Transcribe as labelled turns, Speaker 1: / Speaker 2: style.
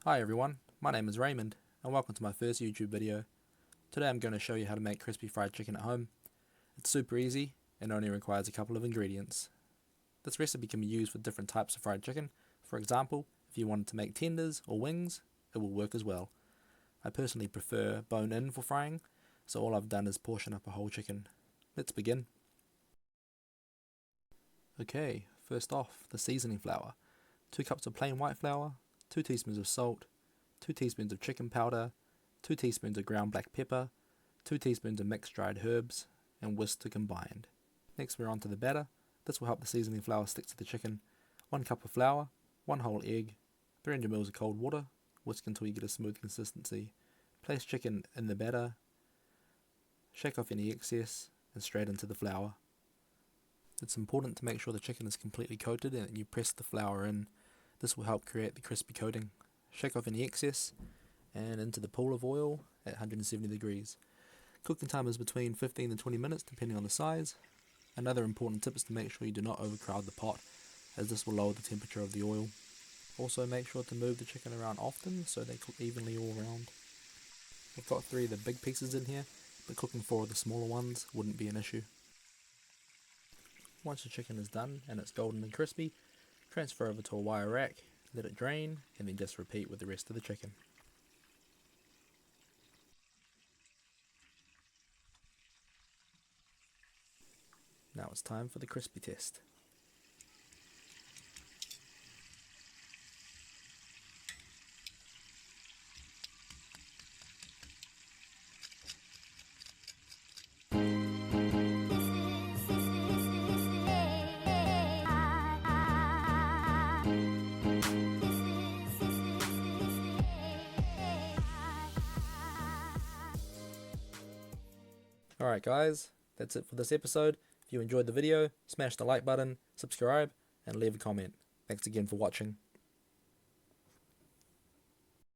Speaker 1: Hi everyone, my name is Raymond and welcome to my first YouTube video. Today I'm going to show you how to make crispy fried chicken at home. It's super easy and only requires a couple of ingredients. This recipe can be used for different types of fried chicken. For example, if you wanted to make tenders or wings, it will work as well. I personally prefer bone in for frying, so all I've done is portion up a whole chicken. Let's begin. Okay, first off, the seasoning flour. 2 cups of plain white flour, 2 teaspoons of salt, 2 teaspoons of chicken powder, 2 teaspoons of ground black pepper, 2 teaspoons of mixed dried herbs, and whisk to combine. Next we're on to the batter. This will help the seasoning flour stick to the chicken. 1 cup of flour, 1 whole egg, 300 ml of cold water, whisk until you get a smooth consistency. Place chicken in the batter, shake off any excess, and straight into the flour. It's important to make sure the chicken is completely coated and that you press the flour in. This will help create the crispy coating. Shake off any excess and into the pool of oil at 170 degrees. Cooking time is between 15 and 20 minutes depending on the size. Another important tip is to make sure you do not overcrowd the pot, as this will lower the temperature of the oil. Also make sure to move the chicken around often so they cook evenly all around. I've got 3 of the big pieces in here, but cooking 4 of the smaller ones wouldn't be an issue. Once the chicken is done and it's golden and crispy, transfer over to a wire rack, let it drain, and then just repeat with the rest of the chicken. Now it's time for the crispy test. Alright guys, that's it for this episode. If you enjoyed the video, smash the like button, subscribe, and leave a comment. Thanks again for watching.